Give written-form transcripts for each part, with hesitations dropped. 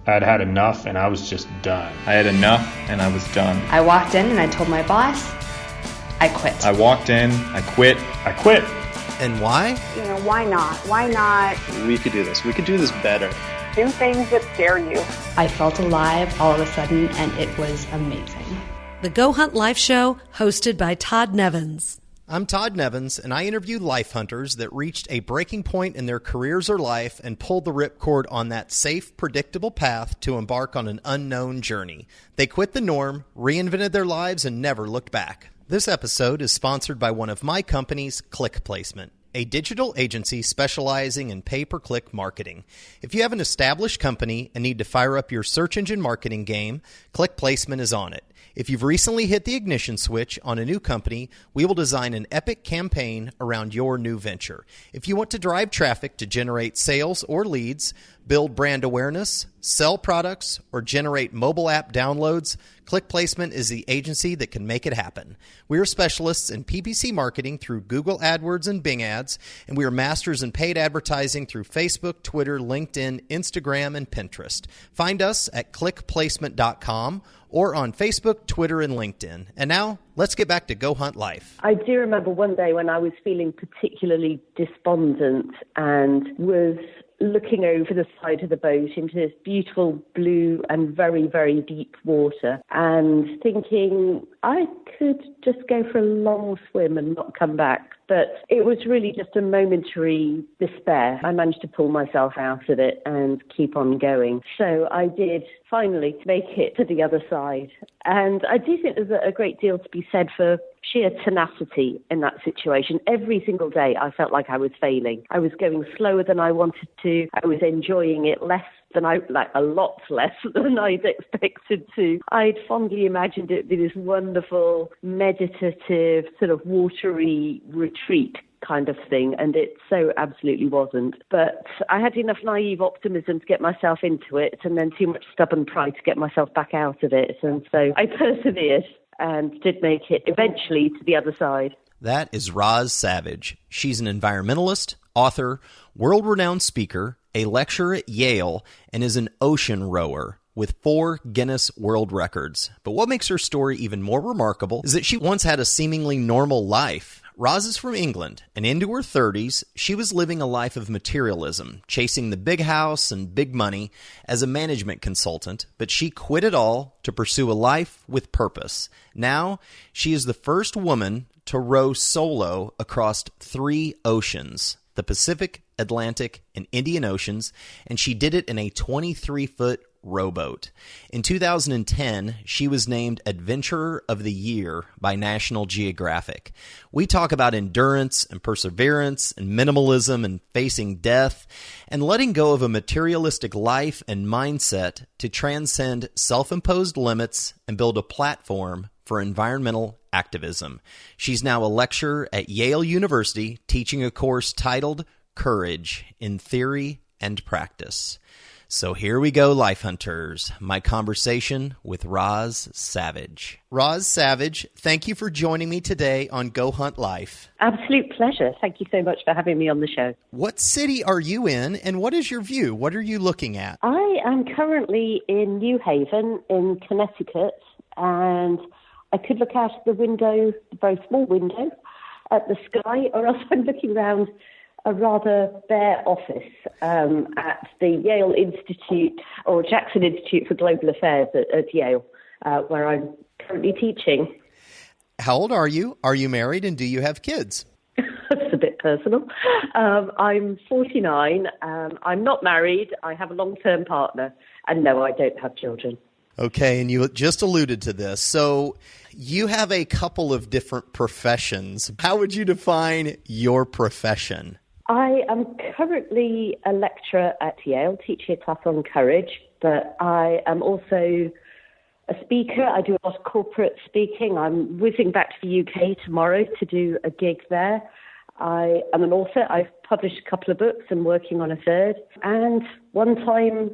I'd had enough and I was just done. I had enough and I was done. I walked in and I told my boss, I quit. I walked in, I quit. I quit. And why? Why not? Why not? We could do this. We could do this better. Do things that scare you. I felt alive all of a sudden, and it was amazing. The Go Hunt Life Show, hosted by Todd Nevins. I'm Todd Nevins, and I interview life hunters that reached a breaking point in their careers or life and pulled the ripcord on that safe, predictable path to embark on an unknown journey. They quit the norm, reinvented their lives, and never looked back. This episode is sponsored by one of my companies, Click Placement, a digital agency specializing in pay-per-click marketing. If you have an established company and need to fire up your search engine marketing game, Click Placement is on it. If you've recently hit the ignition switch on a new company, we will design an epic campaign around your new venture. If you want to drive traffic to generate sales or leads, build brand awareness, sell products, or generate mobile app downloads, Click Placement is the agency that can make it happen. We are specialists in PPC marketing through Google AdWords and Bing ads, and we are masters in paid advertising through Facebook, Twitter, LinkedIn, Instagram, and Pinterest. Find us at clickplacement.com or on Facebook, Twitter, and LinkedIn. And now, let's get back to Go Hunt Life. I do remember one day when I was feeling particularly despondent and was looking over the side of the boat into this beautiful blue and very, very deep water and thinking I could just go for a long swim and not come back. But it was really just a momentary despair. I managed to pull myself out of it and keep on going. So I did finally make it to the other side. And I do think there's a great deal to be said for sheer tenacity in that situation. Every single day I felt like I was failing. I was going slower than I wanted to. I was enjoying it a lot less than I'd expected to. I'd fondly imagined it would be this wonderful, meditative, sort of watery retreat kind of thing, and it so absolutely wasn't. But I had enough naive optimism to get myself into it, and then too much stubborn pride to get myself back out of it. And so I persevered and did make it eventually to the other side. That is Roz Savage. She's an environmentalist, author, world-renowned speaker, a lecturer at Yale, and is an ocean rower with 4 Guinness World Records. But what makes her story even more remarkable is that she once had a seemingly normal life. Roz is from England, and into her 30s, she was living a life of materialism, chasing the big house and big money as a management consultant, but she quit it all to pursue a life with purpose. Now, she is the first woman to row solo across 3 oceans, the Pacific, Atlantic, and Indian Oceans, and she did it in a 23-foot rowboat. In 2010, she was named Adventurer of the Year by National Geographic. We talk about endurance and perseverance and minimalism and facing death and letting go of a materialistic life and mindset to transcend self-imposed limits and build a platform for environmental activism. She's now a lecturer at Yale University teaching a course titled Courage in Theory and Practice. So here we go, Life Hunters, my conversation with Roz Savage. Roz Savage, thank you for joining me today on Go Hunt Life. Absolute pleasure. Thank you so much for having me on the show. What city are you in, and what is your view? What are you looking at? I am currently in New Haven in Connecticut, and I could look out of the window, a very small window, at the sky, or else I'm looking around a rather bare office at the Yale Institute or Jackson Institute for Global Affairs at Yale, where I'm currently teaching. How old are you? Are you married, and do you have kids? That's a bit personal. I'm 49. I'm not married. I have a long-term partner. And no, I don't have children. Okay, and you just alluded to this. So you have a couple of different professions. How would you define your profession? I am currently a lecturer at Yale, teaching a class on courage, but I am also a speaker. I do a lot of corporate speaking. I'm whizzing back to the UK tomorrow to do a gig there. I am an author. I've published a couple of books and working on a third. And one time,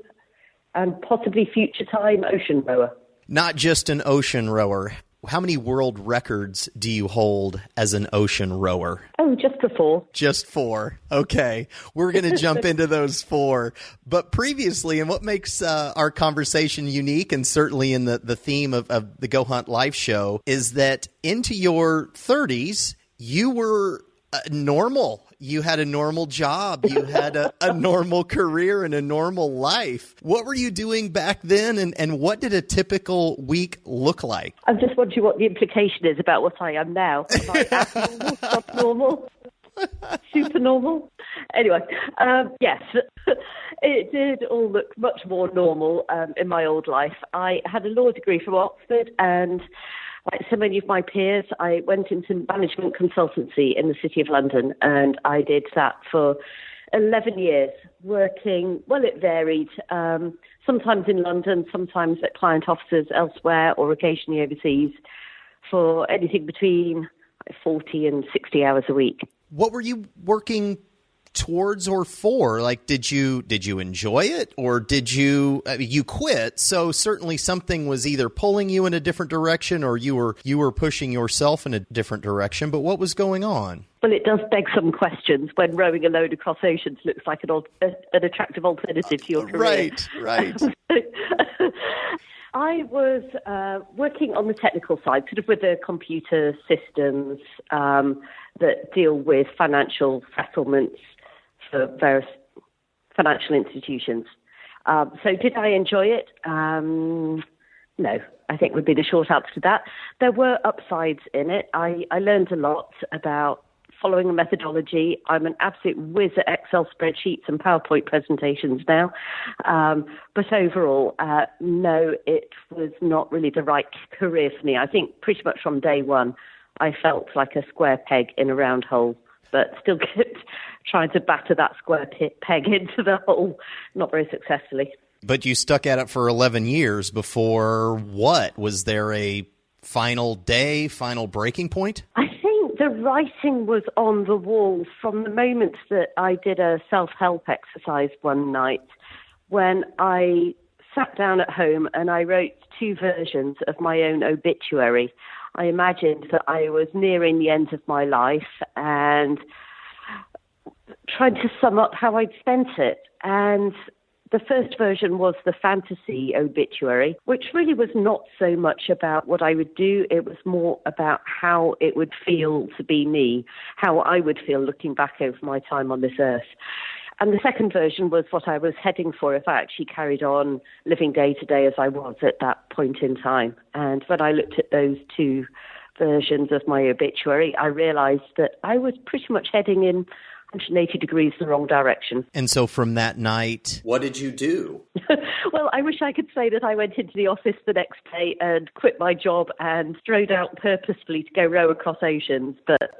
and possibly future time, ocean rower. Not just an ocean rower. How many world records do you hold as an ocean rower? Oh, just for 4. Just 4. Okay. We're going to jump into those 4. But previously, and what makes our conversation unique, and certainly in the theme of the Go Hunt Life show, is that into your 30s, you were normal. You had a normal job. You had a normal career and a normal life. What were you doing back then, and what did a typical week look like? I'm just wondering what the implication is about what I am now. Am I abnormal, subnormal, supernormal? Anyway, yes, it did all look much more normal in my old life. I had a law degree from Oxford, and like so many of my peers, I went into management consultancy in the City of London, and I did that for 11 years, working, well, it varied, sometimes in London, sometimes at client offices elsewhere, or occasionally overseas, for anything between 40 and 60 hours a week. What were you working towards or for? Like, did you enjoy it, or did you quit? So certainly something was either pulling you in a different direction, or you were pushing yourself in a different direction. But what was going on? Well, it does beg some questions when rowing alone across oceans looks like an attractive alternative to your career. Right. I was working on the technical side, sort of with the computer systems that deal with financial settlements for various financial institutions. So did I enjoy it? No, I think would be the short answer to that. There were upsides in it. I learned a lot about following a methodology. I'm an absolute whiz at Excel spreadsheets and PowerPoint presentations now. But overall, no, it was not really the right career for me. I think pretty much from day one, I felt like a square peg in a round hole, but still kept trying to batter that square peg into the hole, not very successfully. But you stuck at it for 11 years before what? Was there a final day, final breaking point? I think the writing was on the wall from the moment that I did a self-help exercise one night when I sat down at home and I wrote 2 versions of my own obituary. I imagined that I was nearing the end of my life and tried to sum up how I'd spent it. And the first version was the fantasy obituary, which really was not so much about what I would do. It was more about how it would feel to be me, how I would feel looking back over my time on this earth. And the second version was what I was heading for if I actually carried on living day to day as I was at that point in time. And when I looked at those 2 versions of my obituary, I realized that I was pretty much heading in 180 degrees the wrong direction. And so from that night, what did you do? Well, I wish I could say that I went into the office the next day and quit my job and strode out purposefully to go row across oceans, but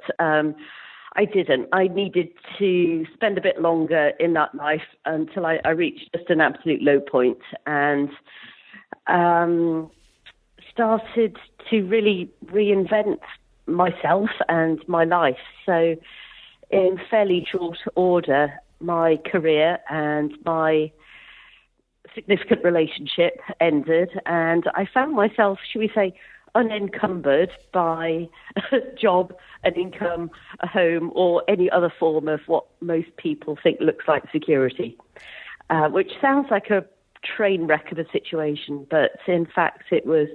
I didn't. I needed to spend a bit longer in that life until I reached just an absolute low point and started to really reinvent myself and my life. So in fairly short order, my career and my significant relationship ended, and I found myself, should we say, unencumbered by a job, an income, a home, or any other form of what most people think looks like security, which sounds like a train wreck of a situation, but in fact it was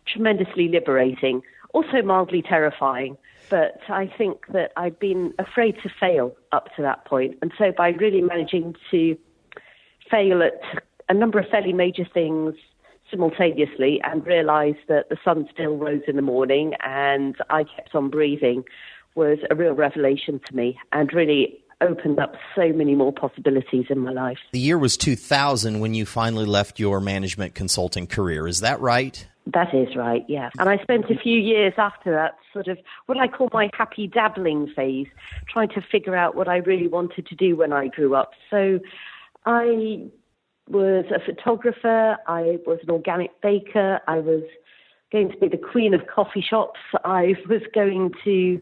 tremendously liberating, also mildly terrifying. But I think that I'd been afraid to fail up to that point. And so by really managing to fail at a number of fairly major things simultaneously and realize that the sun still rose in the morning and I kept on breathing was a real revelation to me and really opened up so many more possibilities in my life. The year was 2000 when you finally left your management consulting career. Is that right? That is right, yeah. And I spent a few years after that sort of what I call my happy dabbling phase, trying to figure out what I really wanted to do when I grew up. So I was a photographer, I was an organic baker, I was going to be the queen of coffee shops, I was going to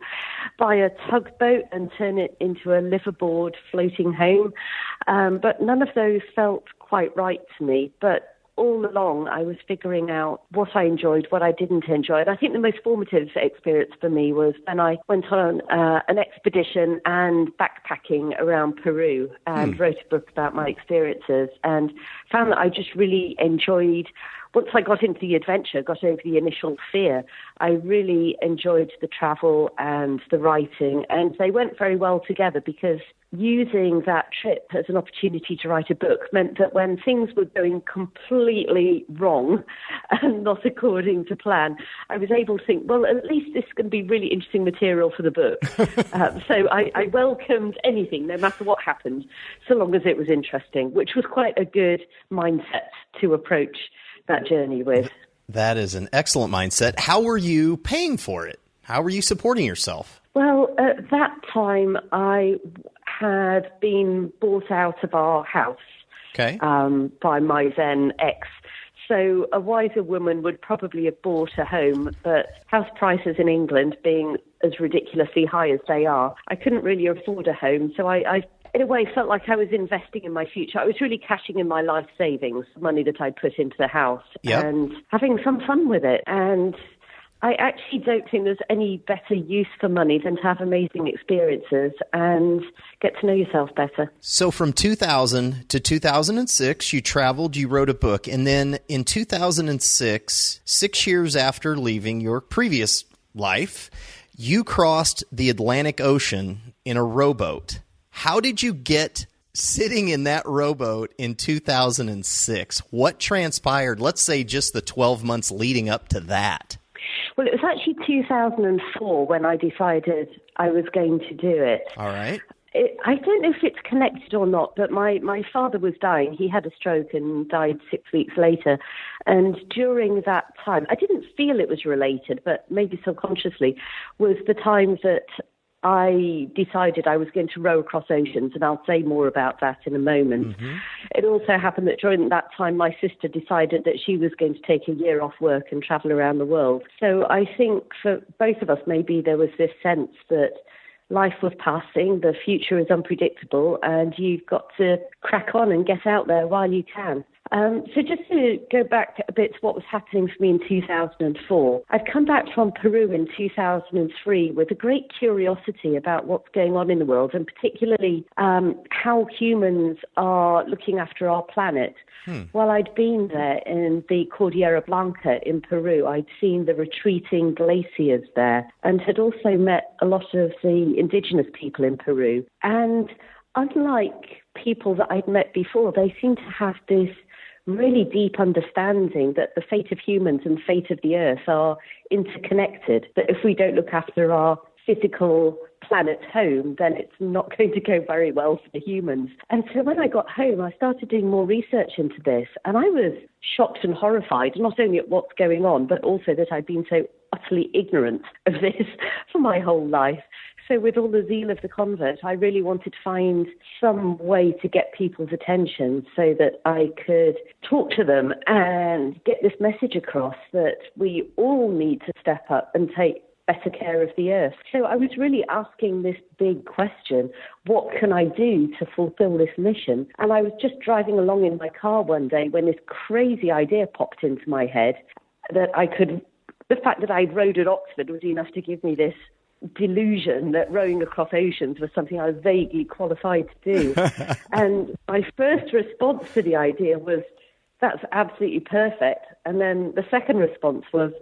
buy a tugboat and turn it into a liveaboard floating home. But none of those felt quite right to me. But all along I was figuring out what I enjoyed, what I didn't enjoy. And I think the most formative experience for me was when I went on an expedition and backpacking around Peru and wrote a book about my experiences and found that I just really enjoyed. Once I got into the adventure, got over the initial fear, I really enjoyed the travel and the writing, and they went very well together because using that trip as an opportunity to write a book meant that when things were going completely wrong and not according to plan, I was able to think, well, at least this is going to be really interesting material for the book. So I welcomed anything, no matter what happened, so long as it was interesting, which was quite a good mindset to approach that journey with. That is an excellent mindset. How were you paying for it? How were you supporting yourself? Well, at that time, I had been bought out of our house by my then ex. So a wiser woman would probably have bought a home, but house prices in England being as ridiculously high as they are, I couldn't really afford a home. So I in a way, felt like I was investing in my future. I was really cashing in my life savings, money that I'd put into the house, and having some fun with it. And I actually don't think there's any better use for money than to have amazing experiences and get to know yourself better. So from 2000 to 2006, you traveled, you wrote a book, and then in 2006, 6 years after leaving your previous life, you crossed the Atlantic Ocean in a rowboat. How did you get sitting in that rowboat in 2006? What transpired, let's say just the 12 months leading up to that? Well, it was actually 2004 when I decided I was going to do it. All right. I don't know if it's connected or not, but my father was dying. He had a stroke and died 6 weeks later. And during that time, I didn't feel it was related, but maybe subconsciously, was the time that I decided I was going to row across oceans, and I'll say more about that in a moment. Mm-hmm. It also happened that during that time, my sister decided that she was going to take a year off work and travel around the world. So I think for both of us, maybe there was this sense that life was passing, the future is unpredictable, and you've got to crack on and get out there while you can. So just to go back a bit to what was happening for me in 2004, I'd come back from Peru in 2003 with a great curiosity about what's going on in the world, and particularly how humans are looking after our planet. While I'd been there in the Cordillera Blanca in Peru, I'd seen the retreating glaciers there and had also met a lot of the indigenous people in Peru. And unlike people that I'd met before, they seem to have this really deep understanding that the fate of humans and fate of the earth are interconnected, that if we don't look after our physical planet home, then it's not going to go very well for the humans. And so when I got home, I started doing more research into this, and I was shocked and horrified, not only at what's going on, but also that I'd been so utterly ignorant of this for my whole life. So with all the zeal of the convert, I really wanted to find some way to get people's attention so that I could talk to them and get this message across that we all need to step up and take better care of the earth. So I was really asking this big question, what can I do to fulfill this mission? And I was just driving along in my car one day when this crazy idea popped into my head that the fact that I'd rowed at Oxford was enough to give me this delusion that rowing across oceans was something I was vaguely qualified to do. And my first response to the idea was, that's absolutely perfect. And then the second response was,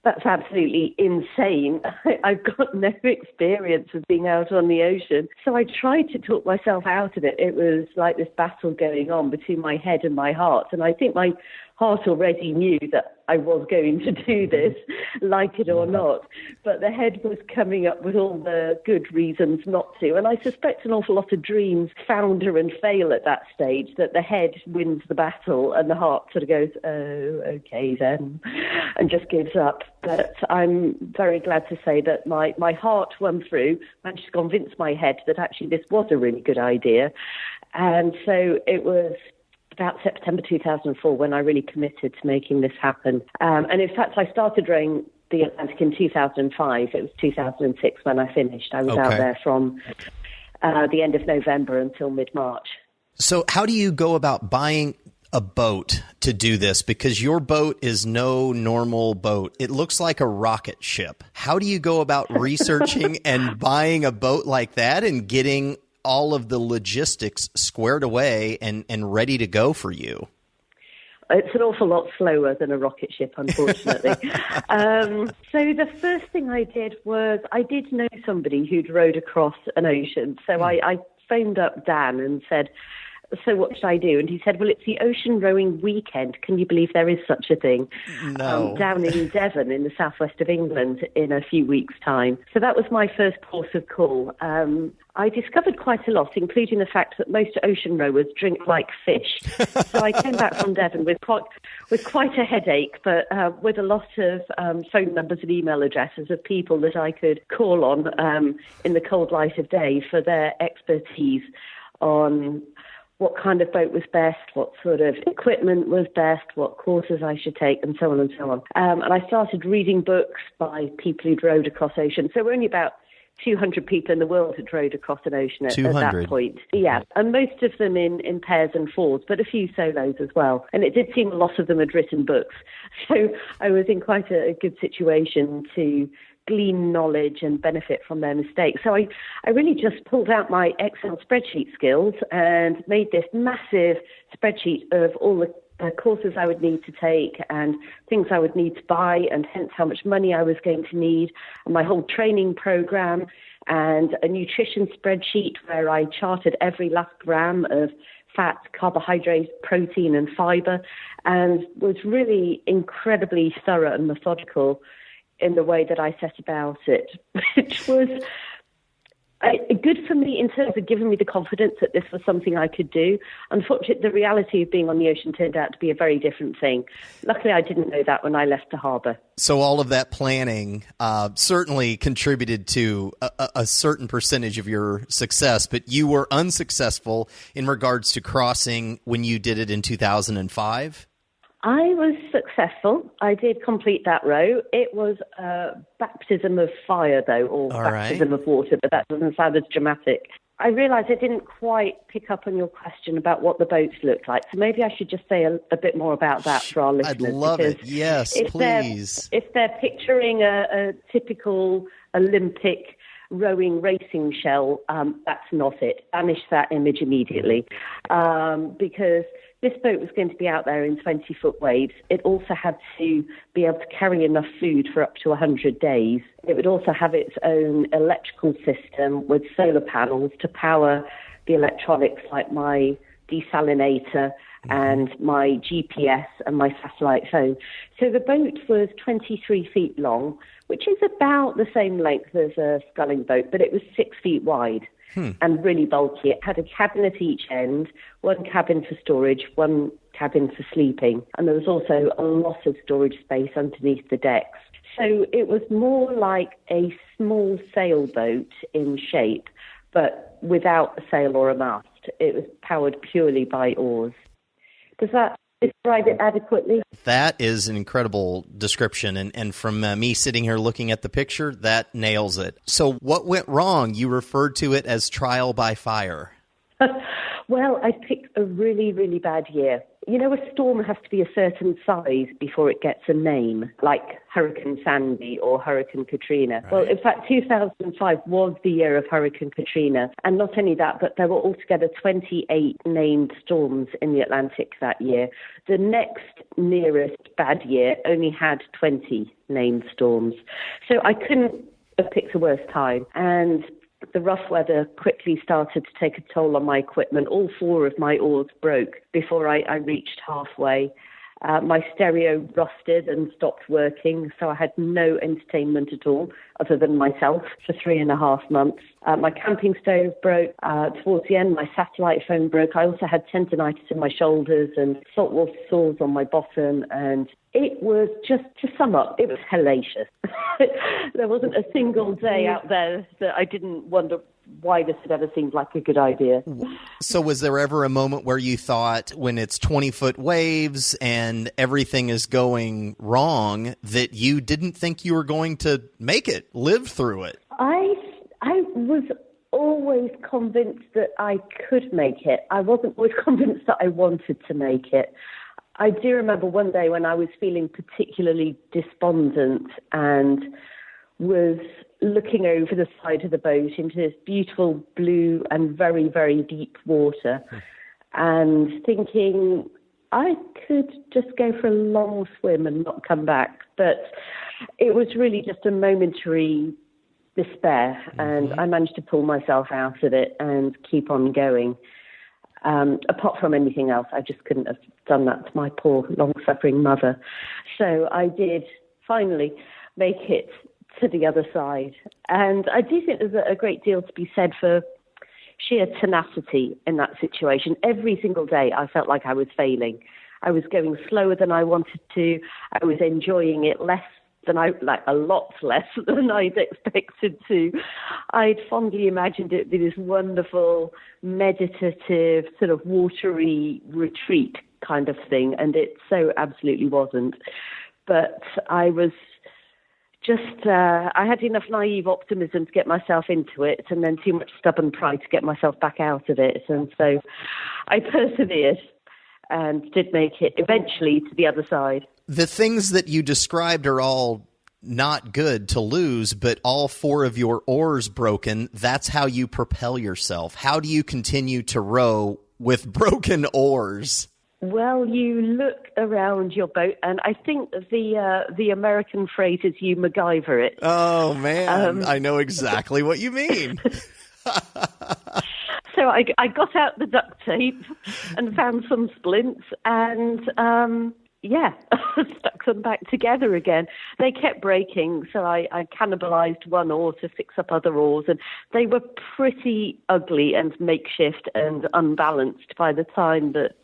that's absolutely insane. I've got no experience of being out on the ocean. So I tried to talk myself out of it. It was like this battle going on between my head and my heart. And I think my heart already knew that I was going to do this, like it or not. But the head was coming up with all the good reasons not to. And I suspect an awful lot of dreams founder and fail at that stage, that the head wins the battle and the heart sort of goes, oh, okay then, and just gives up. But I'm very glad to say that my heart won through, managed to convince my head that actually this was a really good idea. And so it was about September 2004 when I really committed to making this happen. And in fact, I started rowing the Atlantic in 2005. It was 2006 when I finished. I was out there from the end of November until mid-March. So how do you go about buying a boat to do this? Because your boat is no normal boat. It looks like a rocket ship. How do you go about researching and buying a boat like that and getting all of the logistics squared away and ready to go for you? It's an awful lot slower than a rocket ship, unfortunately. So the first thing I did was I did know somebody who'd rowed across an ocean. So I phoned up Dan and said, so what should I do? And he said, well, it's the ocean rowing weekend. Can you believe there is such a thing? No. Down in Devon in the southwest of England in a few weeks' time. So that was my first port of call. I discovered quite a lot, including the fact that most ocean rowers drink like fish. So I came back from Devon with quite a headache, but with a lot of phone numbers and email addresses of people that I could call on in the cold light of day for their expertise on what kind of boat was best, what sort of equipment was best, what courses I should take, and so on and so on. And I started reading books by people who'd rowed across oceans. So only about 200 people in the world had rowed across an ocean at that point. Yeah, and most of them in pairs and fours, but a few solos as well. And it did seem a lot of them had written books. So I was in quite a good situation to glean knowledge and benefit from their mistakes. So I really just pulled out my Excel spreadsheet skills and made this massive spreadsheet of all the courses I would need to take and things I would need to buy, and hence how much money I was going to need, and my whole training program, and a nutrition spreadsheet where I charted every last gram of fat, carbohydrate, protein and fiber, and was really incredibly thorough and methodical in the way that I set about it, which was good for me in terms of giving me the confidence that this was something I could do. Unfortunately, the reality of being on the ocean turned out to be a very different thing. Luckily, I didn't know that when I left the harbour. So all of that planning certainly contributed to a certain percentage of your success, but you were unsuccessful in regards to crossing when you did it in 2005? I was successful. I did complete that row. It was a baptism of fire, though, or baptism of water, but that doesn't sound as dramatic. I realised I didn't quite pick up on your question about what the boats looked like, so maybe I should just say a bit more about that for our listeners. I'd love it. Yes, please. If they're picturing a typical Olympic rowing racing shell, that's not it. Banish that image immediately, because this boat was going to be out there in 20-foot waves. It also had to be able to carry enough food for up to 100 days. It would also have its own electrical system with solar panels to power the electronics like my desalinator and my GPS and my satellite phone. So the boat was 23 feet long, which is about the same length as a sculling boat, but it was 6 feet wide. And really bulky. It had a cabin at each end, one cabin for storage, one cabin for sleeping, and there was also a lot of storage space underneath the decks. So it was more like a small sailboat in shape, but without a sail or a mast. It was powered purely by oars. Does that describe it adequately? That is an incredible description, and from me sitting here looking at the picture, that nails it. So what went wrong? You referred to it as trial by fire. Well, I picked a really, really bad year. You know, a storm has to be a certain size before it gets a name, like Hurricane Sandy or Hurricane Katrina. Right. Well, in fact, 2005 was the year of Hurricane Katrina. And not only that, but there were altogether 28 named storms in the Atlantic that year. The next nearest bad year only had 20 named storms. So I couldn't have picked a worse time. And the rough weather quickly started to take a toll on my equipment. All 4 of my oars broke before I reached halfway. My stereo rusted and stopped working, so I had no entertainment at all other than myself for 3.5 months. My camping stove broke. Towards the end, my satellite phone broke. I also had tendinitis in my shoulders and saltwater sores on my bottom, and it was, just to sum up, it was hellacious. There wasn't a single day out there that I didn't wonder why this had ever seemed like a good idea. So was there ever a moment where you thought, when it's 20-foot waves and everything is going wrong, that you didn't think you were going to make it, live through it? I was always convinced that I could make it. I wasn't always convinced that I wanted to make it. I do remember one day when I was feeling particularly despondent and was looking over the side of the boat into this beautiful blue and very, very deep water and thinking I could just go for a long swim and not come back. But it was really just a momentary despair, and I managed to pull myself out of it and keep on going. Apart from anything else, I just couldn't have done that to my poor, long-suffering mother. So I did finally make it to the other side. And I do think there's a great deal to be said for sheer tenacity in that situation. Every single day I felt like I was failing. I was going slower than I wanted to. I was enjoying it a lot less than I'd expected to. I'd fondly imagined it be this wonderful, meditative, sort of watery retreat kind of thing, and it so absolutely wasn't. But I was just, I had enough naive optimism to get myself into it, and then too much stubborn pride to get myself back out of it. And so I persevered and did make it eventually to the other side. The things that you described are all not good to lose, but all four of your oars broken, that's how you propel yourself. How do you continue to row with broken oars? Well, you look around your boat, and I think the American phrase is you MacGyver it. Oh, man, I know exactly what you mean. So I got out the duct tape and found some splints and, stuck them back together again. They kept breaking, so I cannibalized one oar to fix up other oars, and they were pretty ugly and makeshift and unbalanced by the time that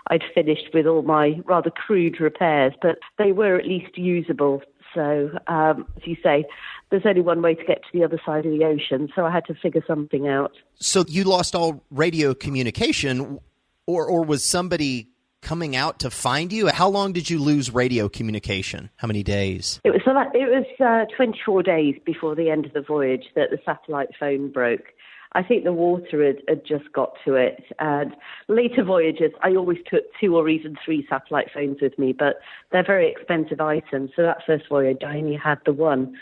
I'd finished with all my rather crude repairs, but they were at least usable. So, as you say, there's only one way to get to the other side of the ocean, so I had to figure something out. So you lost all radio communication, or was somebody coming out to find you? How long did you lose radio communication? How many days? It was 24 days before the end of the voyage that the satellite phone broke. I think the water had just got to it. And later voyages, I always took 2 or even 3 satellite phones with me, but they're very expensive items. So that first voyage, I only had the one.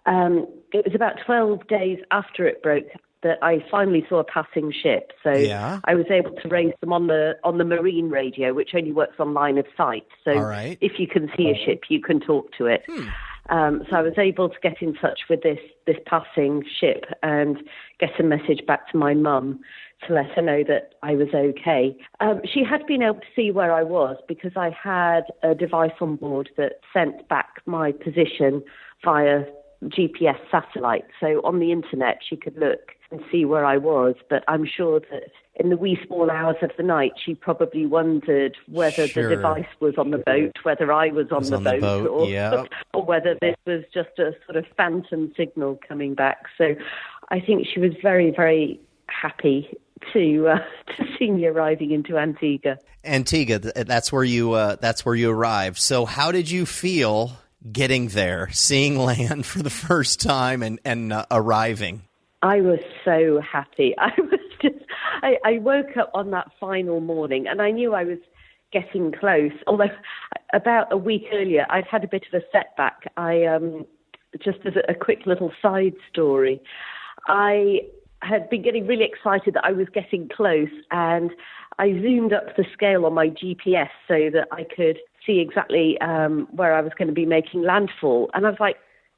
It was about 12 days after it broke that I finally saw a passing ship. So I was able to raise them on the marine radio, which only works on line of sight. So if you can see a ship, you can talk to it. So I was able to get in touch with this passing ship and get a message back to my mum to let her know that I was okay. She had been able to see where I was because I had a device on board that sent back my position via GPS satellite. So on the internet, she could look and see where I was. But I'm sure that in the wee small hours of the night, she probably wondered whether the device was on the boat, whether I was on the boat, or whether this was just a sort of phantom signal coming back. So I think she was very, very happy to see me arriving into Antigua. Antigua, that's where you arrived. So how did you feel getting there, seeing land for the first time and arriving? I was so happy. I woke up on that final morning and I knew I was getting close. Although about a week earlier, I'd had a bit of a setback. Just as a quick little side story, I had been getting really excited that I was getting close, and I zoomed up the scale on my GPS so that I could see exactly where I was going to be making landfall. And I was like,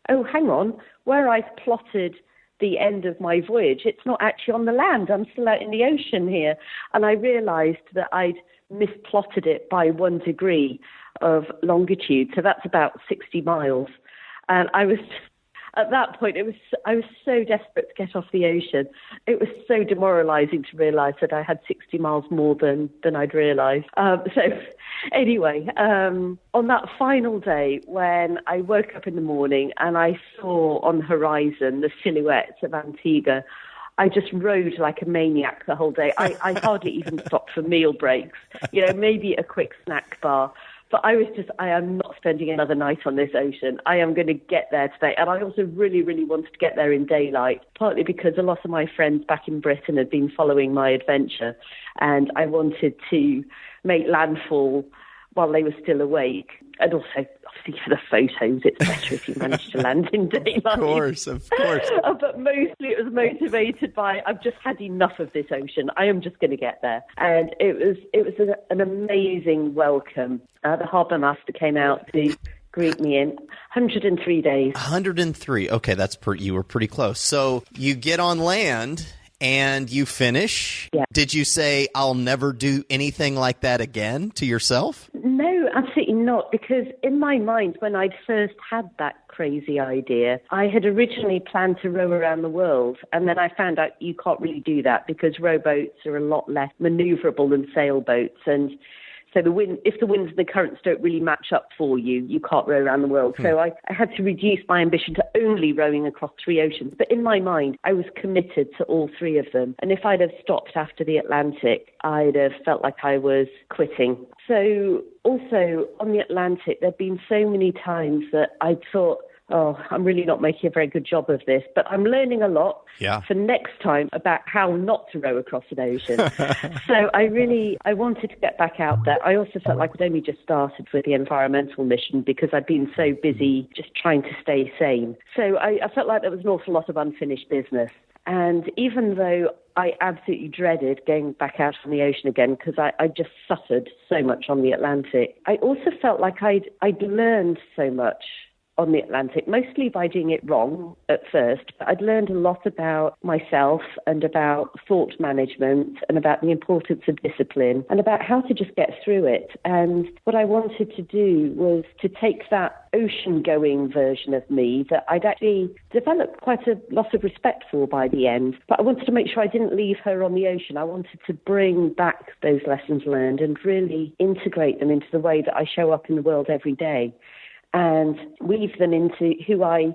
oh, hang on, where I've plotted the end of my voyage, it's not actually on the land. I'm still out in the ocean here. And I realized that I'd misplotted it by 1 degree of longitude. So that's about 60 miles. And I was, at that point, I was so desperate to get off the ocean. It was so demoralizing to realize that I had 60 miles more than I'd realized. So anyway, on that final day when I woke up in the morning and I saw on the horizon the silhouette of Antigua, I just rode like a maniac the whole day. I hardly even stopped for meal breaks, maybe a quick snack bar. But I am not spending another night on this ocean. I am going to get there today. And I also really, really wanted to get there in daylight, partly because a lot of my friends back in Britain had been following my adventure, and I wanted to make landfall while they were still awake. And also, obviously, for the photos, it's better if you manage to land in daylight. Of course. But mostly it was motivated by, I've just had enough of this ocean. I am just going to get there. And it was an amazing welcome. The harbour master came out to greet me in 103 days. 103. Okay, you were pretty close. So you get on land and you finish. Yeah. Did you say, I'll never do anything like that again to yourself? No, absolutely not. Because in my mind, when I'd first had that crazy idea, I had originally planned to row around the world. And then I found out you can't really do that because rowboats are a lot less maneuverable than sailboats. And so if the winds and the currents don't really match up for you, you can't row around the world. So I had to reduce my ambition to only rowing across 3 oceans. But in my mind, I was committed to all 3 of them. And if I'd have stopped after the Atlantic, I'd have felt like I was quitting. So also on the Atlantic, there've been so many times that I thought, I'm really not making a very good job of this, but I'm learning a lot for next time about how not to row across an ocean. So I wanted to get back out there. I also felt like I'd only just started with the environmental mission because I'd been so busy just trying to stay sane. So I felt like there was an awful lot of unfinished business. And even though I absolutely dreaded going back out on the ocean again because I just suffered so much on the Atlantic, I also felt like I'd learned so much on the Atlantic, mostly by doing it wrong at first. But I'd learned a lot about myself and about thought management and about the importance of discipline and about how to just get through it. And what I wanted to do was to take that ocean-going version of me that I'd actually developed quite a lot of respect for by the end. But I wanted to make sure I didn't leave her on the ocean. I wanted to bring back those lessons learned and really integrate them into the way that I show up in the world every day, and weave them into who I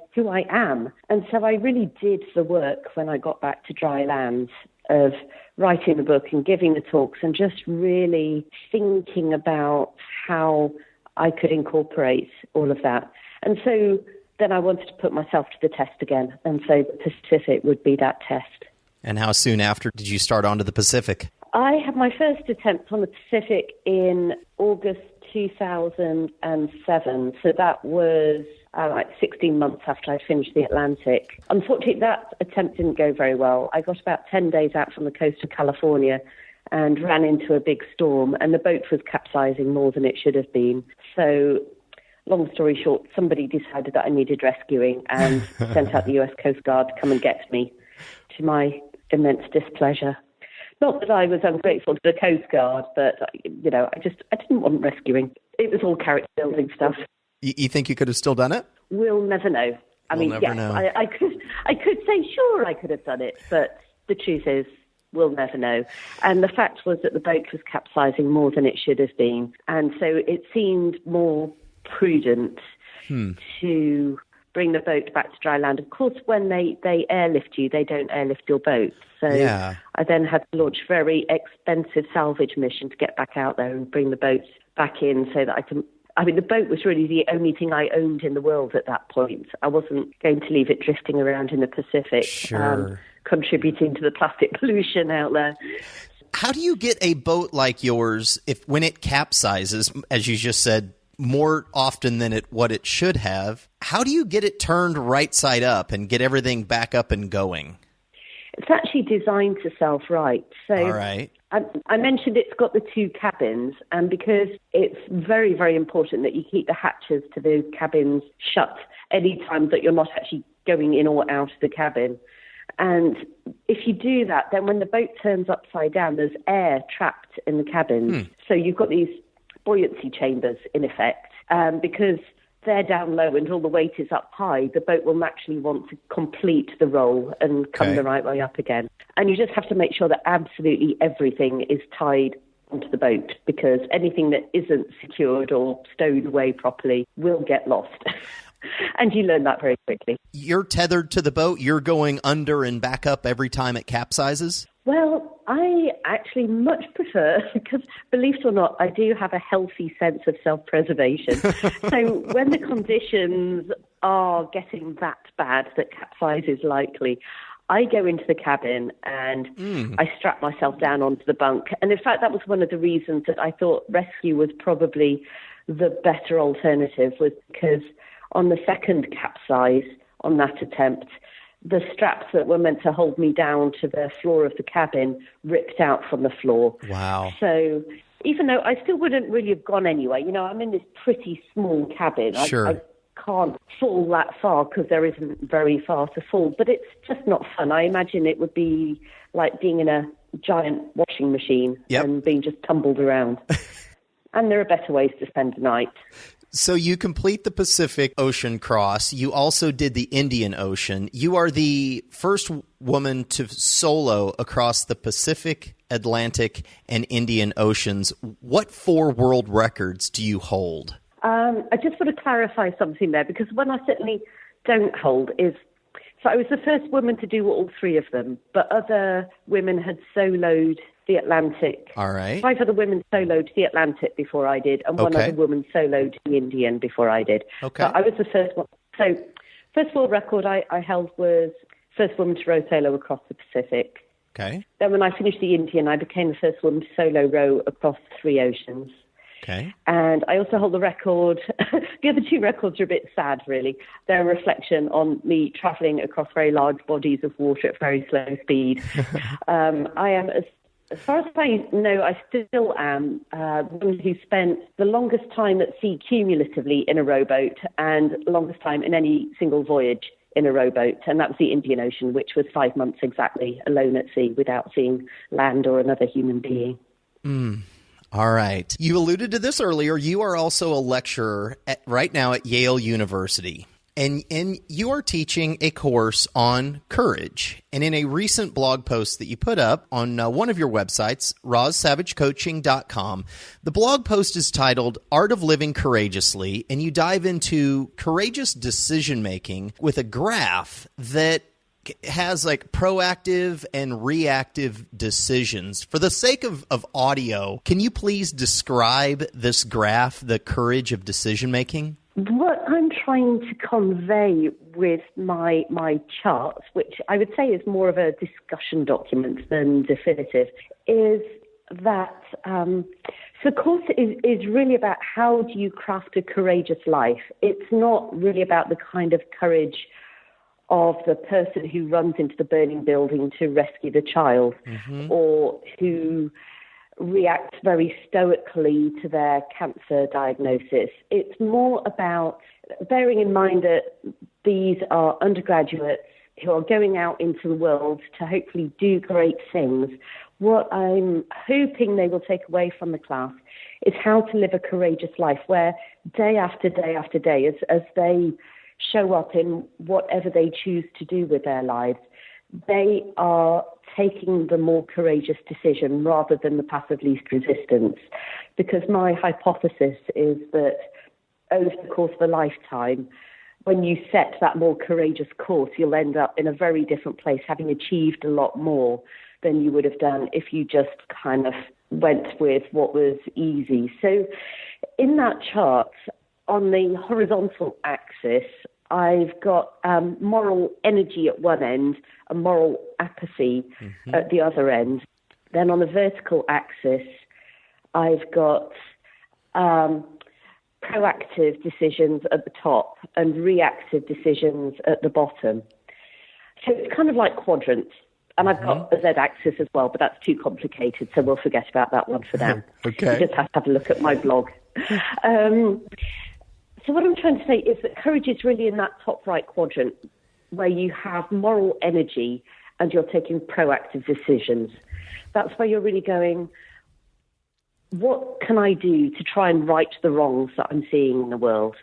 am. And so I really did the work when I got back to dry land of writing the book and giving the talks and just really thinking about how I could incorporate all of that. And so then I wanted to put myself to the test again. And so the Pacific would be that test. And how soon after did you start onto the Pacific? I had my first attempt on the Pacific in August 2007. So that was like 16 months after I finished the Atlantic. Unfortunately, that attempt didn't go very well. I got about 10 days out from the coast of California and ran into a big storm, and the boat was capsizing more than it should have been. So long story short, somebody decided that I needed rescuing and sent out the US Coast Guard to come and get me, to my immense displeasure. Not that I was ungrateful to the Coast Guard, but, I didn't want rescuing. It was all character building stuff. You think you could have still done it? We'll never know. We'll never know. I could say, sure, I could have done it, but the truth is, we'll never know. And the fact was that the boat was capsizing more than it should have been. And so it seemed more prudent to bring the boat back to dry land. Of course, when they airlift you, they don't airlift your boat. So I then had to launch a very expensive salvage mission to get back out there and bring the boat back in so that I can... the boat was really the only thing I owned in the world at that point. I wasn't going to leave it drifting around in the Pacific, contributing to the plastic pollution out there. How do you get a boat like yours, when it capsizes, as you just said, more often than what it should have, how do you get it turned right side up and get everything back up and going? It's actually designed to self-right. So all right. I mentioned it's got the 2 cabins, and because it's very, very important that you keep the hatches to the cabins shut any time that you're not actually going in or out of the cabin. And if you do that, then when the boat turns upside down, there's air trapped in the cabins. So you've got these buoyancy chambers, in effect, because they're down low and all the weight is up high, the boat will naturally want to complete the roll and come the right way up again. And you just have to make sure that absolutely everything is tied onto the boat, because anything that isn't secured or stowed away properly will get lost. And you learn that very quickly. You're tethered to the boat. You're going under and back up every time it capsizes? Well, I actually much prefer, because believe it or not, I do have a healthy sense of self-preservation. So when the conditions are getting that bad that capsize is likely, I go into the cabin and I strap myself down onto the bunk. And in fact, that was one of the reasons that I thought rescue was probably the better alternative, was because on the second capsize, on that attempt, the straps that were meant to hold me down to the floor of the cabin ripped out from the floor. Wow. So even though I still wouldn't really have gone anywhere, I'm in this pretty small cabin. Sure. I can't fall that far because there isn't very far to fall, but it's just not fun. I imagine it would be like being in a giant washing machine and being just tumbled around. And there are better ways to spend the night. So you complete the Pacific Ocean cross. You also did the Indian Ocean. You are the first woman to solo across the Pacific, Atlantic, and Indian Oceans. What 4 world records do you hold? I just want to clarify something there, because one I certainly don't hold is, so I was the first woman to do all 3 of them, but other women had soloed the Atlantic. All right. 5 other women soloed the Atlantic before I did, and one other woman soloed the Indian before I did. Okay. But I was the first one. So first world record I held was first woman to row solo across the Pacific. Okay. Then when I finished the Indian, I became the first woman to solo row across 3 oceans. Okay. And I also hold the record. The other 2 records are a bit sad, really. They're a reflection on me travelling across very large bodies of water at very slow speed. I am, as far as I know, I still am the woman who spent the longest time at sea cumulatively in a rowboat and longest time in any single voyage in a rowboat. And that was the Indian Ocean, which was 5 months exactly alone at sea without seeing land or another human being. All right. You alluded to this earlier. You are also a lecturer right now at Yale University. And you are teaching a course on courage. And in a recent blog post that you put up on one of your websites, rozsavagecoaching.com, the blog post is titled Art of Living Courageously, and you dive into courageous decision-making with a graph that has like proactive and reactive decisions. For the sake of audio, can you please describe this graph, the courage of decision-making? What I'm trying to convey with my charts, which I would say is more of a discussion document than definitive, is that so the course is really about how do you craft a courageous life. It's not really about the kind of courage of the person who runs into the burning building to rescue the child, or who reacts very stoically to their cancer diagnosis. It's more about bearing in mind that these are undergraduates who are going out into the world to hopefully do great things. What I'm hoping they will take away from the class is how to live a courageous life where day after day after day, as they show up in whatever they choose to do with their lives, they are taking the more courageous decision rather than the path of least resistance. Because my hypothesis is that over the course of a lifetime, when you set that more courageous course, you'll end up in a very different place, having achieved a lot more than you would have done if you just kind of went with what was easy. So in that chart, on the horizontal axis, I've got moral energy at one end and moral apathy at the other end. Then on the vertical axis, I've got proactive decisions at the top and reactive decisions at the bottom. So it's kind of like quadrants. And I've got a z-axis as well, but that's too complicated, so we'll forget about that one for now. Okay. You just have to have a look at my blog. So what I'm trying to say is that courage is really in that top right quadrant where you have moral energy and you're taking proactive decisions. That's where you're really going, what can I do to try and right the wrongs that I'm seeing in the world?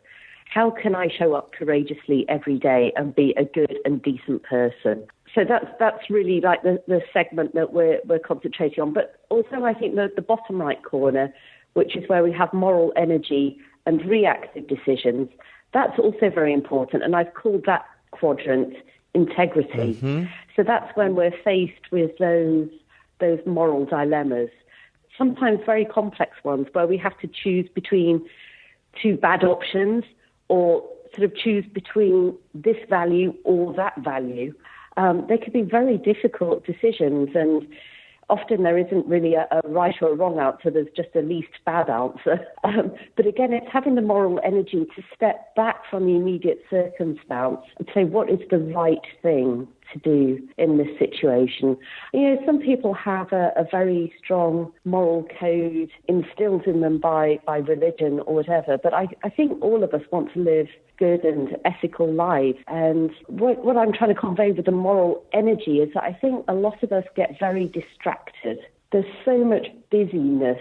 How can I show up courageously every day and be a good and decent person? So that's really like the segment that we're concentrating on. But also I think the bottom right corner, which is where we have moral energy and reactive decisions, that's also very important. And I've called that quadrant integrity. So that's when we're faced with those those moral dilemmas, sometimes very complex ones, where we have to choose between two bad options or sort of choose between this value or that value. They could be very difficult decisions, and often there isn't really a right or a wrong answer. There's just a least bad answer. But again, it's having the moral energy to step back from the immediate circumstance and say, what is the right thing to do in this situation? Some people have a very strong moral code instilled in them by religion or whatever, but I think all of us want to live good and ethical lives. And what I'm trying to convey with the moral energy is that I think a lot of us get very distracted. There's so much busyness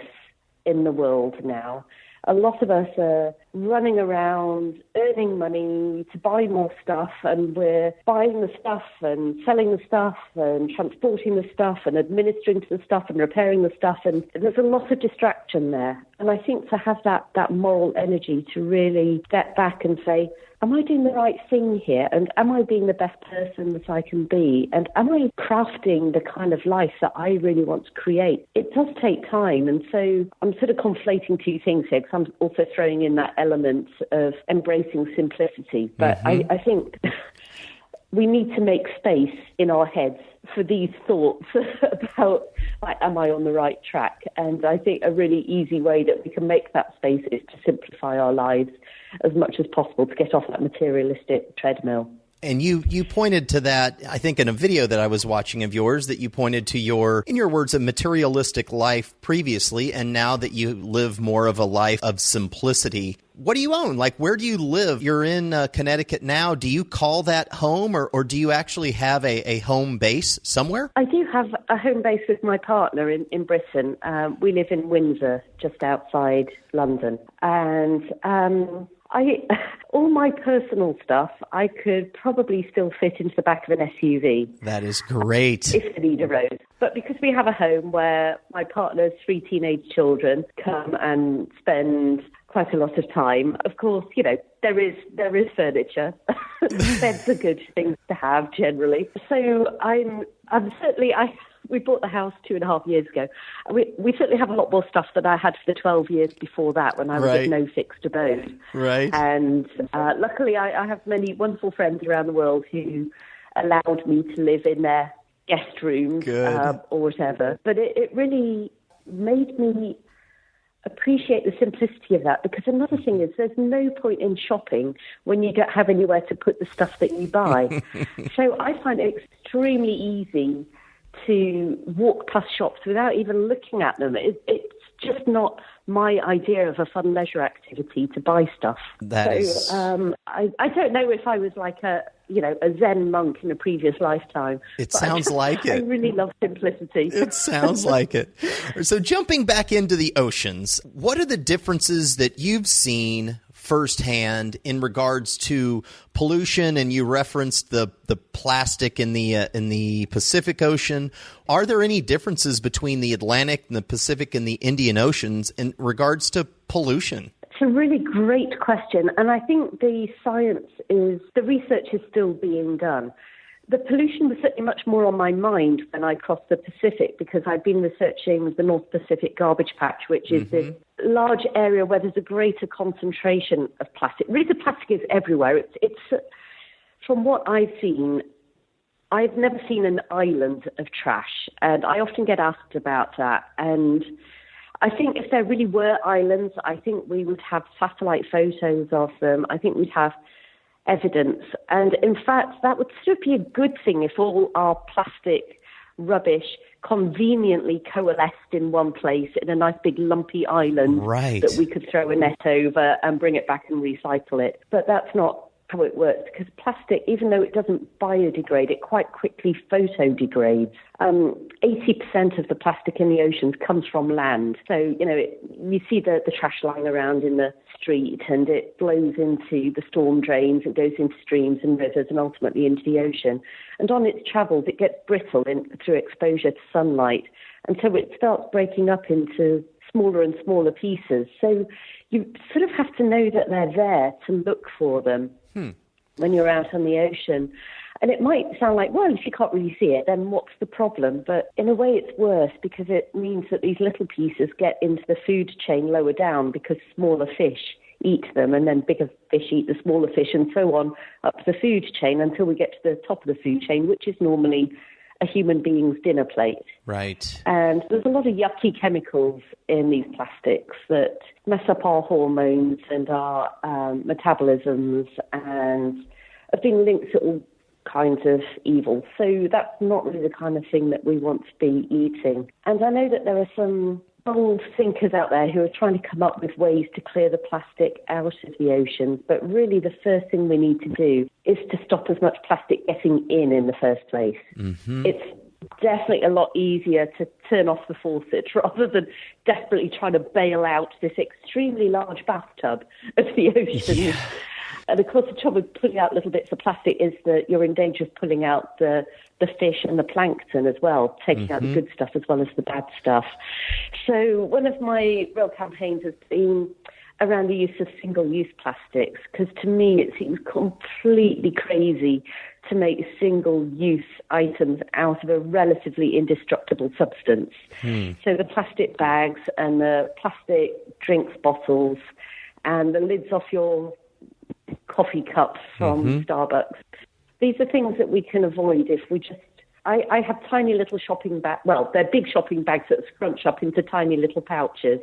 in the world now. A lot of us are running around, earning money to buy more stuff, and we're buying the stuff and selling the stuff and transporting the stuff and administering to the stuff and repairing the stuff. And there's a lot of distraction there. And I think to have that moral energy to really step back and say, am I doing the right thing here? And am I being the best person that I can be? And am I crafting the kind of life that I really want to create? It does take time. And so I'm sort of conflating two things here, because I'm also throwing in that element of embracing simplicity. But I think we need to make space in our heads for these thoughts about, am I on the right track? And I think a really easy way that we can make that space is to simplify our lives as much as possible, to get off that materialistic treadmill. And you pointed to that, I think, in a video that I was watching of yours, that you pointed to in your words, a materialistic life previously, and now that you live more of a life of simplicity. What do you own? Like, where do you live? You're in Connecticut now. Do you call that home, or do you actually have a home base somewhere? I do have a home base with my partner in Britain. We live in Windsor, just outside London. And all my personal stuff, I could probably still fit into the back of an SUV. That is great. If the need arose. But because we have a home where my partner's 3 teenage children come and spend quite a lot of time, of course, there is furniture. Beds are good things to have generally. So I'm certainly... We bought the house 2.5 years ago. We certainly have a lot more stuff than I had for the 12 years before that, when I was at no fixed abode. Right. And luckily, I have many wonderful friends around the world who allowed me to live in their guest rooms or whatever. But it really made me appreciate the simplicity of that, because another thing is there's no point in shopping when you don't have anywhere to put the stuff that you buy. So I find it extremely easy to walk past shops without even looking at them. It's just not my idea of a fun leisure activity to buy stuff. I don't know if I was like a Zen monk in a previous lifetime. It sounds like it. I really love simplicity. It sounds like it. So jumping back into the oceans, what are the differences that you've seen firsthand in regards to pollution? And you referenced the plastic in the Pacific Ocean. Are there any differences between the Atlantic and the Pacific and the Indian Oceans in regards to pollution? It's a really great question, and I think the research is still being done. The pollution was certainly much more on my mind when I crossed the Pacific, because I've been researching the North Pacific Garbage Patch, which is this large area where there's a greater concentration of plastic. Really, the plastic is everywhere. It's from what I've seen, I've never seen an island of trash, and I often get asked about that. And I think if there really were islands, I think we would have satellite photos of them. I think we'd have evidence. And in fact, that would sort of be a good thing if all our plastic rubbish conveniently coalesced in one place in a nice big lumpy island that we could throw a net over and bring it back and recycle it. But that's not how it works, because plastic, even though it doesn't biodegrade, it quite quickly photodegrades. 80% of the plastic in the oceans comes from land. So, you see the trash lying around in the street, and it flows into the storm drains, it goes into streams and rivers and ultimately into the ocean. And on its travels, it gets brittle through exposure to sunlight. And so it starts breaking up into smaller and smaller pieces. So you sort of have to know that they're there to look for them when you're out on the ocean. And it might sound like, well, if you can't really see it, then what's the problem? But in a way, it's worse because it means that these little pieces get into the food chain lower down because smaller fish eat them, and then bigger fish eat the smaller fish, and so on up the food chain until we get to the top of the food chain, which is normally a human being's dinner plate. Right. And there's a lot of yucky chemicals in these plastics that mess up our hormones and our metabolisms and have been linked to all kinds of evil. So that's not really the kind of thing that we want to be eating. And I know that there are some bold thinkers out there who are trying to come up with ways to clear the plastic out of the oceans, but really the first thing we need to do is to stop as much plastic getting in the first place. Mm-hmm. It's definitely a lot easier to turn off the faucet rather than desperately trying to bail out this extremely large bathtub of the ocean. Yeah. And of course, the trouble with pulling out little bits of plastic is that you're in danger of pulling out the fish and the plankton as well, taking out the good stuff as well as the bad stuff. So one of my real campaigns has been around the use of single-use plastics, because to me it seems completely crazy to make single-use items out of a relatively indestructible substance. So the plastic bags and the plastic drinks bottles and the lids off your coffee cups from Starbucks. These are things that we can avoid if we just... I have tiny little shopping bags. Well, they're big shopping bags that scrunch up into tiny little pouches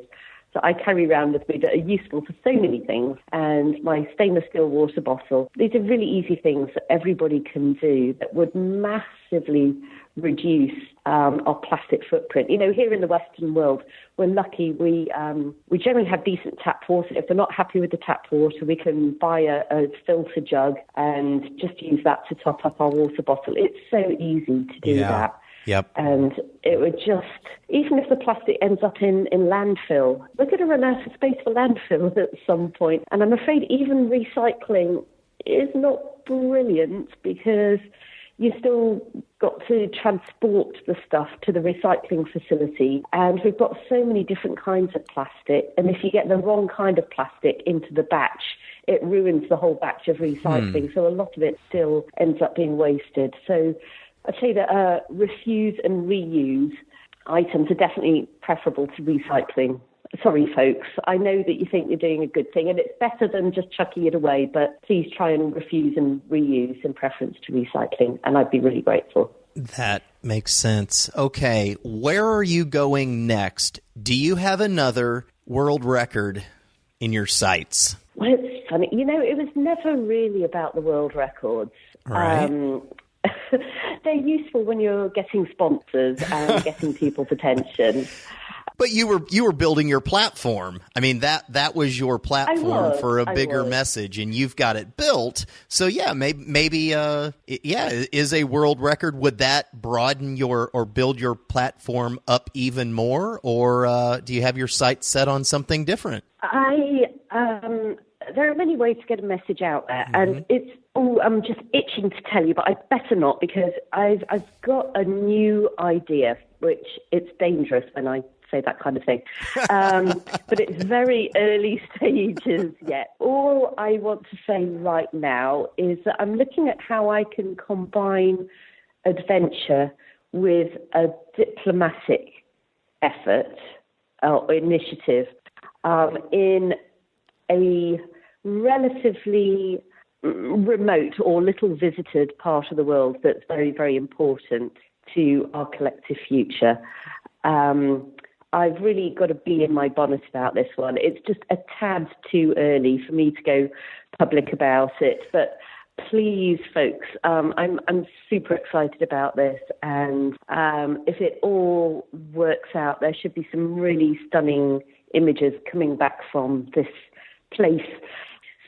that I carry around with me that are useful for so many things. And my stainless steel water bottle. These are really easy things that everybody can do that would massively reduce our plastic footprint. You know, here in the Western world, we're lucky. We generally have decent tap water. If we're not happy with the tap water, we can buy a filter jug and just use that to top up our water bottle. It's so easy to do that. Yep. And it would just, even if the plastic ends up in landfill, we're going to run out of space for landfill at some point. And I'm afraid even recycling is not brilliant because you still got to transport the stuff to the recycling facility. And we've got so many different kinds of plastic. And if you get the wrong kind of plastic into the batch, it ruins the whole batch of recycling. So a lot of it still ends up being wasted. So I'd say that refuse and reuse items are definitely preferable to recycling. Sorry, folks. I know that you think you're doing a good thing, and it's better than just chucking it away, but please try and refuse and reuse in preference to recycling, and I'd be really grateful. That makes sense. Okay, where are you going next? Do you have another world record in your sights? Well, it's funny. You know, it was never really about the world records. Right. They're useful when you're getting sponsors and getting people's attention. But you were building your platform. I mean, that was your platform for a bigger message, and you've got it built. So yeah, maybe is a world record. Would that broaden your or build your platform up even more, or do you have your sights set on something different? There are many ways to get a message out there, and it's. Oh, I'm just itching to tell you, but I better not because I've got a new idea, which it's dangerous when I say that kind of thing. But it's very early stages yet. All I want to say right now is that I'm looking at how I can combine adventure with a diplomatic effort or initiative in a relatively remote or little visited part of the world that's very, very important to our collective future. I've really got to be in my bonnet about this one. It's just a tad too early for me to go public about it, but please, folks, I'm super excited about this, and if it all works out, there should be some really stunning images coming back from this place.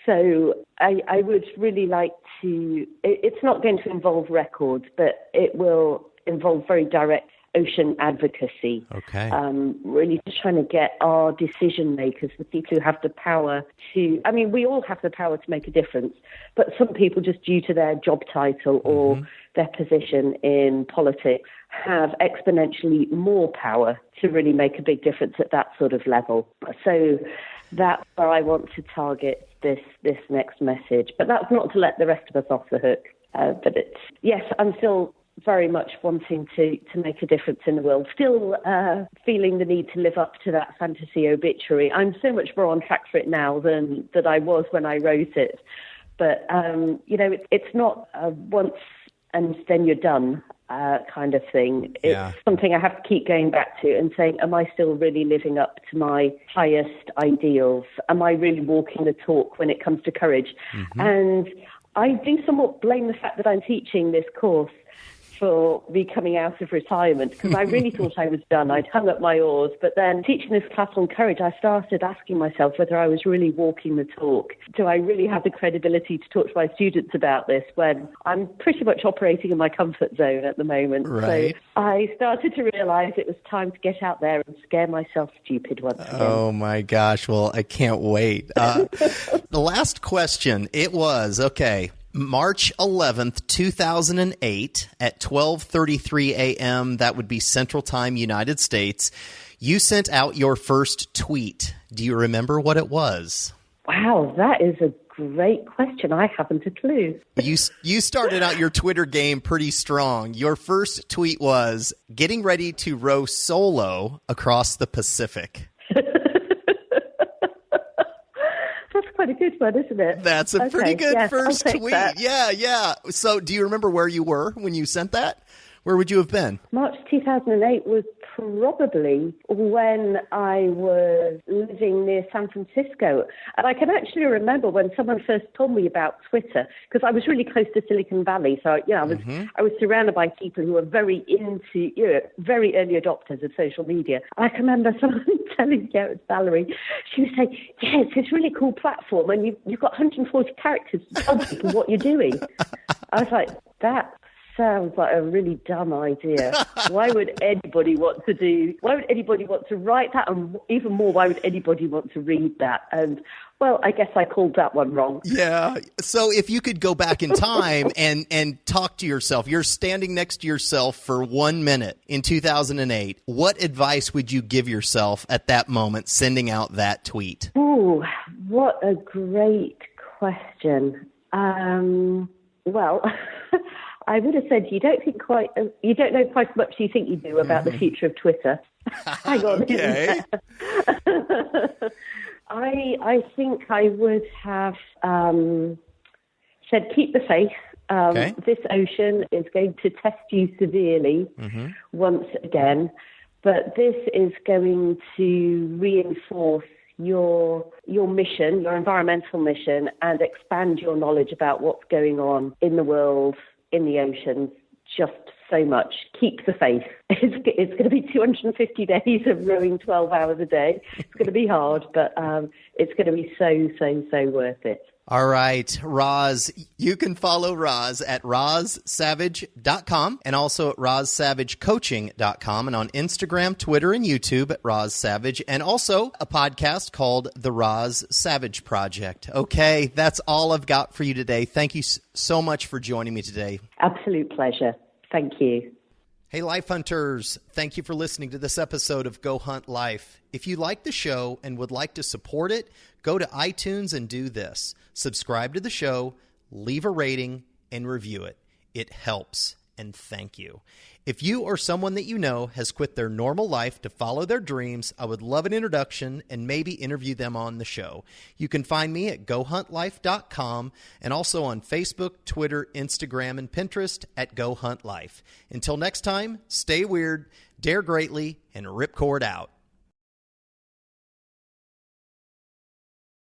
So I would really like to, it's not going to involve records, but it will involve very direct ocean advocacy. Okay. Really just trying to get our decision makers, the people who have the power to, I mean, we all have the power to make a difference, but some people just due to their job title or their position in politics have exponentially more power to really make a big difference at that sort of level. So that's where I want to target this next message. But that's not to let the rest of us off the hook. But yes, I'm still very much wanting to make a difference in the world, still feeling the need to live up to that fantasy obituary. I'm so much more on track for it now than I was when I wrote it. But, it's not once and then you're done kind of thing. It's something I have to keep going back to and saying, am I still really living up to my highest ideals? Am I really walking the talk when it comes to courage? Mm-hmm. And I do somewhat blame the fact that I'm teaching this course for me coming out of retirement, because I really thought I was done. I'd hung up my oars, but then teaching this class on courage, I started asking myself whether I was really walking the talk. Do I really have the credibility to talk to my students about this when I'm pretty much operating in my comfort zone at the moment? Right. So I started to realize it was time to get out there and scare myself stupid once again. Oh my gosh. Well, I can't wait. The last question, it was, okay, March 11th, 2008 at 12:33 a.m., that would be Central Time, United States, you sent out your first tweet. Do you remember what it was? Wow, that is a great question. I haven't a clue. You started out your Twitter game pretty strong. Your first tweet was, getting ready to row solo across the Pacific. That's quite a good one, isn't it? That's a pretty good first tweet. That. Yeah. So do you remember where you were when you sent that? Where would you have been? March 2008 was probably when I was living near San Francisco. And I can actually remember when someone first told me about Twitter, because I was really close to Silicon Valley. So, I was surrounded by people who were very into, very early adopters of social media. I can remember someone telling me, it was Valerie, she would say, it's this really cool platform and you've got 140 characters to tell people what you're doing. I was like, that sounds like a really dumb idea. Why would anybody want to write that? And even more, why would anybody want to read that? And, well, I guess I called that one wrong. Yeah. So if you could go back in time and talk to yourself, you're standing next to yourself for 1 minute in 2008. What advice would you give yourself at that moment, sending out that tweet? Ooh, what a great question. Well, I would have said you don't know quite as much as you think you do about the future of Twitter. Hang on. Okay. I think I would have said keep the faith. Okay. This ocean is going to test you severely once again, but this is going to reinforce your mission, your environmental mission, and expand your knowledge about what's going on in the world, in the oceans, just so much. Keep the faith. It's going to be 250 days of rowing 12 hours a day. It's going to be hard, but it's going to be so worth it. All right, Roz, you can follow Roz at rozsavage.com and also at rozsavagecoaching.com and on Instagram, Twitter, and YouTube at Roz Savage, and also a podcast called The Roz Savage Project. Okay, that's all I've got for you today. Thank you so much for joining me today. Absolute pleasure. Thank you. Hey, Life Hunters, thank you for listening to this episode of Go Hunt Life. If you like the show and would like to support it, go to iTunes and do this. Subscribe to the show, leave a rating, and review it. It helps, and thank you. If you or someone that you know has quit their normal life to follow their dreams, I would love an introduction and maybe interview them on the show. You can find me at gohuntlife.com and also on Facebook, Twitter, Instagram, and Pinterest at Go Hunt Life. Until next time, stay weird, dare greatly, and ripcord out.